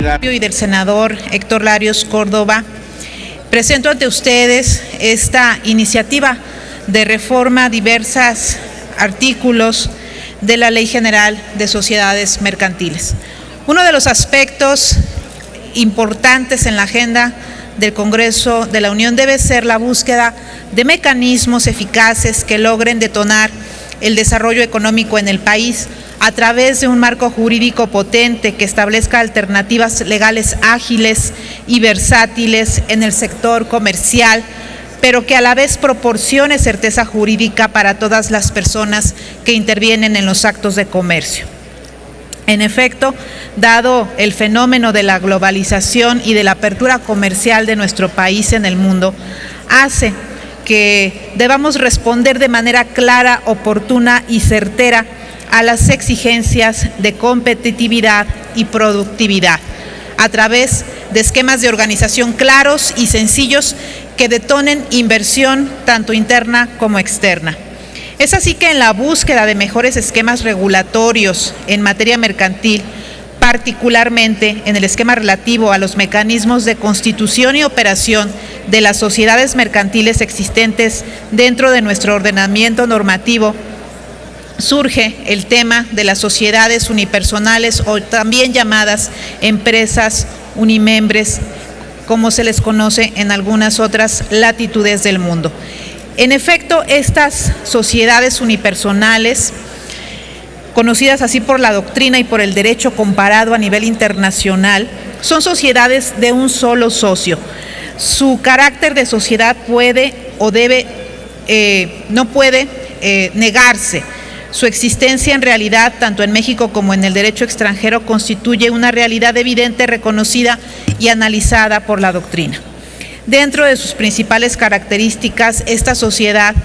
General y del senador Héctor Larios Córdoba, presento ante ustedes esta iniciativa de reforma a diversos artículos de la Ley General de Sociedades Mercantiles. Uno de los aspectos importantes en la agenda del Congreso de la Unión debe ser la búsqueda de mecanismos eficaces que logren detonar el desarrollo económico en el país a través de un marco jurídico potente que establezca alternativas legales ágiles y versátiles en el sector comercial, pero que a la vez proporcione certeza jurídica para todas las personas que intervienen en los actos de comercio. En efecto, dado el fenómeno de la globalización y de la apertura comercial de nuestro país en el mundo, hace que debamos responder de manera clara, oportuna y certera a las exigencias de competitividad y productividad, a través de esquemas de organización claros y sencillos que detonen inversión tanto interna como externa. Es así que en la búsqueda de mejores esquemas regulatorios en materia mercantil, particularmente en el esquema relativo a los mecanismos de constitución y operación de las sociedades mercantiles existentes dentro de nuestro ordenamiento normativo, surge el tema de las sociedades unipersonales o también llamadas empresas unimembres, como se les conoce en algunas otras latitudes del mundo. En efecto, estas sociedades unipersonales, conocidas así por la doctrina y por el derecho comparado a nivel internacional, son sociedades de un solo socio. Su carácter de sociedad puede o debe, no puede negarse. Su existencia en realidad, tanto en México como en el derecho extranjero, constituye una realidad evidente, reconocida y analizada por la doctrina. Dentro de sus principales características, esta sociedad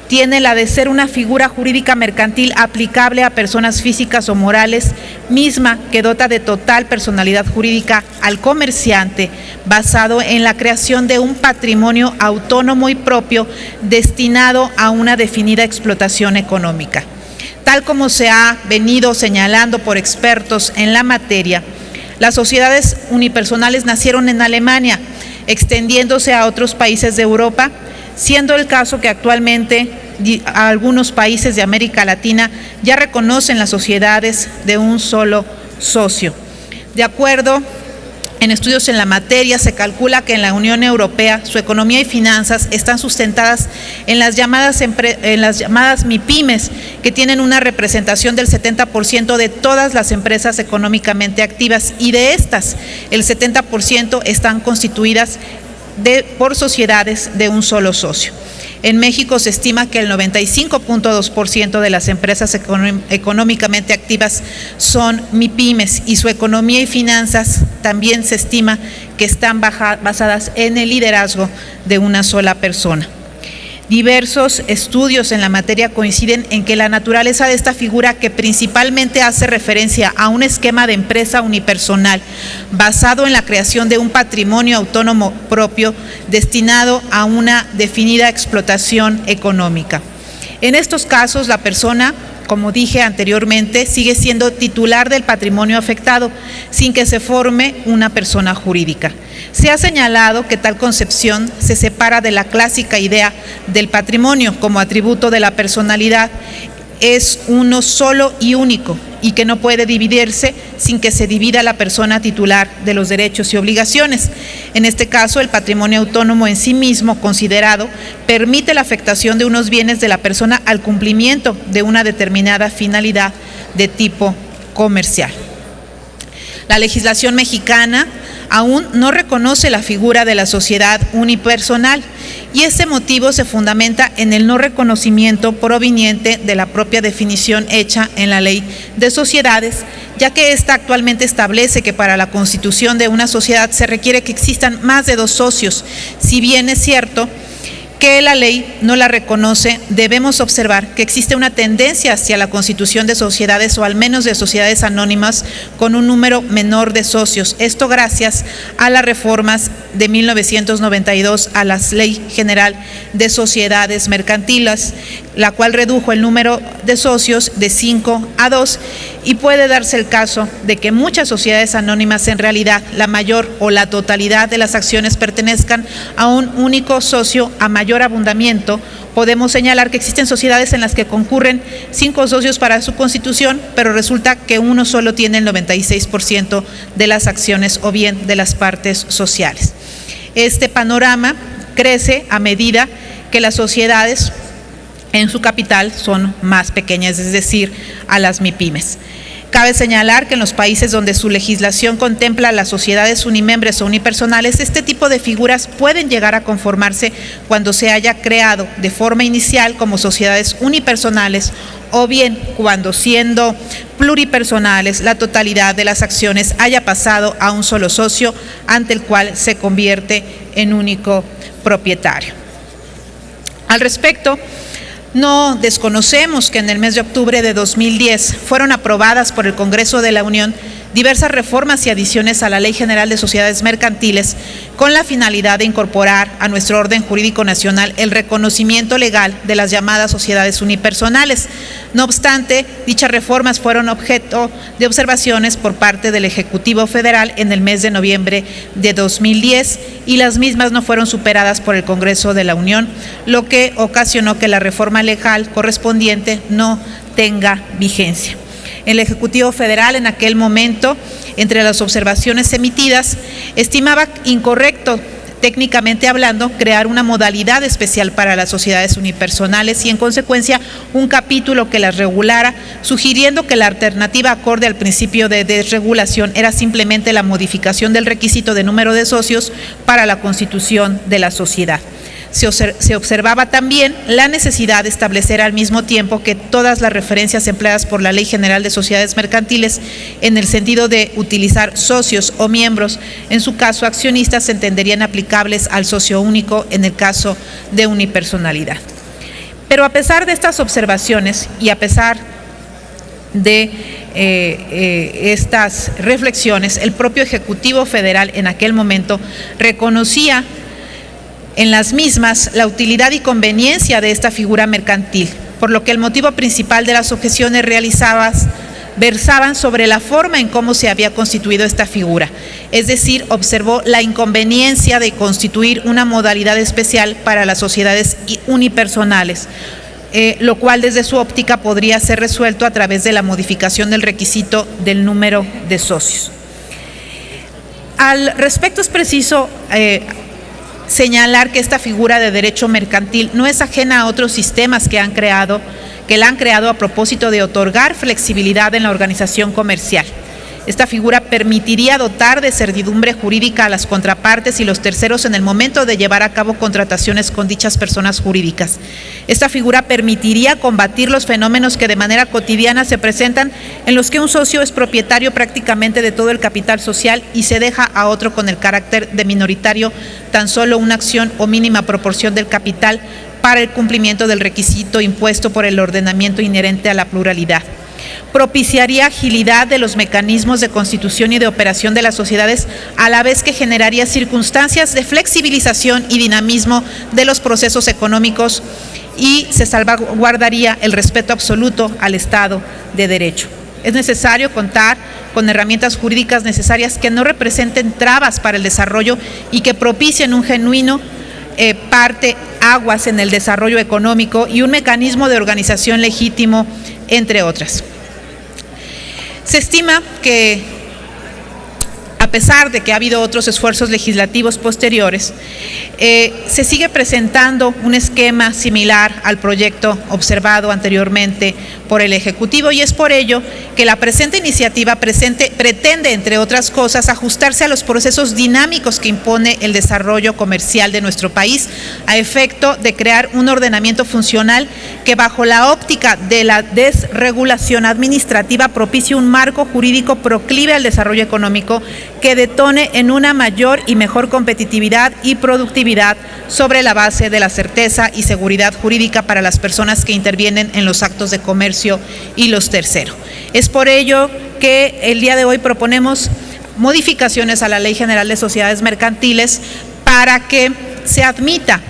tiene la de ser una figura jurídica mercantil aplicable a personas físicas o morales, misma que dota de total personalidad jurídica al comerciante, basado en la creación de un patrimonio autónomo y propio destinado a una definida explotación económica. Tal como se ha venido señalando por expertos en la materia, las sociedades unipersonales nacieron en Alemania, extendiéndose a otros países de Europa, siendo el caso que actualmente algunos países de América Latina ya reconocen las sociedades de un solo socio. De acuerdo en estudios en la materia, se calcula que en la Unión Europea su economía y finanzas están sustentadas en las llamadas MIPYMES, que tienen una representación del 70% de todas las empresas económicamente activas, y de estas, el 70% están constituidas por sociedades de un solo socio. En México se estima que el 95.2% de las empresas económicamente activas son MIPYMES, y su economía y finanzas también se estima que están basadas en el liderazgo de una sola persona. Diversos estudios en la materia coinciden en que la naturaleza de esta figura, que principalmente hace referencia a un esquema de empresa unipersonal basado en la creación de un patrimonio autónomo propio destinado a una definida explotación económica. En estos casos, la persona, como dije anteriormente, sigue siendo titular del patrimonio afectado, sin que se forme una persona jurídica. Se ha señalado que tal concepción se separa de la clásica idea del patrimonio como atributo de la personalidad. Es uno solo y único, y que no puede dividirse sin que se divida la persona titular de los derechos y obligaciones. En este caso, el patrimonio autónomo en sí mismo considerado permite la afectación de unos bienes de la persona al cumplimiento de una determinada finalidad de tipo comercial. La legislación mexicana aún no reconoce la figura de la sociedad unipersonal, y este motivo se fundamenta en el no reconocimiento proveniente de la propia definición hecha en la Ley de Sociedades, ya que ésta actualmente establece que para la constitución de una sociedad se requiere que existan más de dos socios. Si bien es cierto que la ley no la reconoce, debemos observar que existe una tendencia hacia la constitución de sociedades o al menos de sociedades anónimas con un número menor de socios. Esto gracias a las reformas de 1992 a la Ley General de Sociedades Mercantiles, la cual redujo el número de socios de 5 a 2 y puede darse el caso de que muchas sociedades anónimas en realidad la mayor o la totalidad de las acciones pertenezcan a un único socio a mayor abundamiento. Podemos señalar que existen sociedades en las que concurren 5 socios para su constitución, pero resulta que uno solo tiene el 96% de las acciones o bien de las partes sociales. Este panorama crece a medida que las sociedades en su capital son más pequeñas, es decir, a las MIPYMES. Cabe señalar que en los países donde su legislación contempla las sociedades unimembres o unipersonales, este tipo de figuras pueden llegar a conformarse cuando se haya creado de forma inicial como sociedades unipersonales o bien cuando, siendo pluripersonales, la totalidad de las acciones haya pasado a un solo socio ante el cual se convierte en único propietario. Al respecto, no desconocemos que en el mes de octubre de 2010 fueron aprobadas por el Congreso de la Unión diversas reformas y adiciones a la Ley General de Sociedades Mercantiles con la finalidad de incorporar a nuestro orden jurídico nacional el reconocimiento legal de las llamadas sociedades unipersonales. No obstante, dichas reformas fueron objeto de observaciones por parte del Ejecutivo Federal en el mes de noviembre de 2010 y las mismas no fueron superadas por el Congreso de la Unión, lo que ocasionó que la reforma legal correspondiente no tenga vigencia. El Ejecutivo Federal en aquel momento, entre las observaciones emitidas, estimaba incorrecto, técnicamente hablando, crear una modalidad especial para las sociedades unipersonales y, en consecuencia, un capítulo que las regulara, sugiriendo que la alternativa acorde al principio de desregulación era simplemente la modificación del requisito de número de socios para la constitución de la sociedad. Se observaba también la necesidad de establecer al mismo tiempo que todas las referencias empleadas por la Ley General de Sociedades Mercantiles en el sentido de utilizar socios o miembros, en su caso accionistas, se entenderían aplicables al socio único en el caso de unipersonalidad. Pero a pesar de estas observaciones y a pesar de estas reflexiones, el propio Ejecutivo Federal en aquel momento reconocía en las mismas la utilidad y conveniencia de esta figura mercantil, por lo que el motivo principal de las objeciones realizadas versaban sobre la forma en cómo se había constituido esta figura, es decir, observó la inconveniencia de constituir una modalidad especial para las sociedades unipersonales, lo cual desde su óptica podría ser resuelto a través de la modificación del requisito del número de socios. Al respecto es preciso señalar que esta figura de derecho mercantil no es ajena a otros sistemas que la han creado a propósito de otorgar flexibilidad en la organización comercial. Esta figura permitiría dotar de certidumbre jurídica a las contrapartes y los terceros en el momento de llevar a cabo contrataciones con dichas personas jurídicas. Esta figura permitiría combatir los fenómenos que de manera cotidiana se presentan en los que un socio es propietario prácticamente de todo el capital social y se deja a otro con el carácter de minoritario tan solo una acción o mínima proporción del capital para el cumplimiento del requisito impuesto por el ordenamiento inherente a la pluralidad. Propiciaría agilidad de los mecanismos de constitución y de operación de las sociedades, a la vez que generaría circunstancias de flexibilización y dinamismo de los procesos económicos y se salvaguardaría el respeto absoluto al Estado de Derecho. Es necesario contar con herramientas jurídicas necesarias que no representen trabas para el desarrollo y que propicien un genuino parteaguas en el desarrollo económico y un mecanismo de organización legítimo, entre otras. Se estima que, a pesar de que ha habido otros esfuerzos legislativos posteriores, se sigue presentando un esquema similar al proyecto observado anteriormente por el Ejecutivo, y es por ello que la presente iniciativa pretende, entre otras cosas, ajustarse a los procesos dinámicos que impone el desarrollo comercial de nuestro país, a efecto de crear un ordenamiento funcional que, bajo la óptica de la desregulación administrativa, propicie un marco jurídico proclive al desarrollo económico que detone en una mayor y mejor competitividad y productividad sobre la base de la certeza y seguridad jurídica para las personas que intervienen en los actos de comercio y los terceros. Es por ello que el día de hoy proponemos modificaciones a la Ley General de Sociedades Mercantiles para que se admita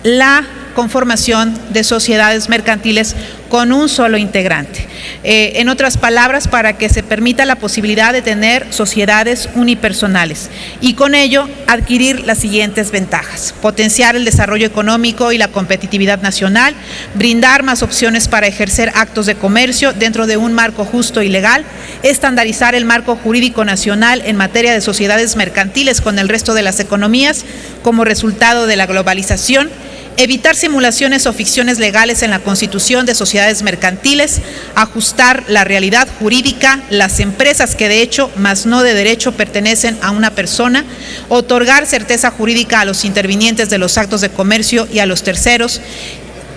la conformación de sociedades mercantiles con un solo integrante. En otras palabras, para que se permita la posibilidad de tener sociedades unipersonales y con ello adquirir las siguientes ventajas: potenciar el desarrollo económico y la competitividad nacional, brindar más opciones para ejercer actos de comercio dentro de un marco justo y legal, estandarizar el marco jurídico nacional en materia de sociedades mercantiles con el resto de las economías como resultado de la globalización, evitar simulaciones o ficciones legales en la constitución de sociedades mercantiles, ajustar la realidad jurídica, las empresas que de hecho, mas no de derecho, pertenecen a una persona, otorgar certeza jurídica a los intervinientes de los actos de comercio y a los terceros,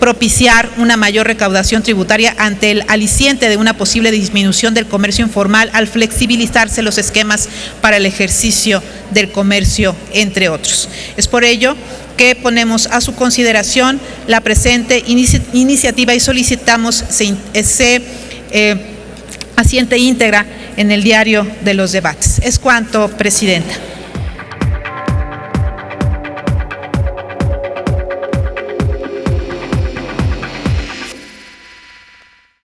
propiciar una mayor recaudación tributaria ante el aliciente de una posible disminución del comercio informal al flexibilizarse los esquemas para el ejercicio del comercio, entre otros. Es por ello que ponemos a su consideración la presente iniciativa y solicitamos se asiente íntegra en el diario de los debates. Es cuanto, Presidenta.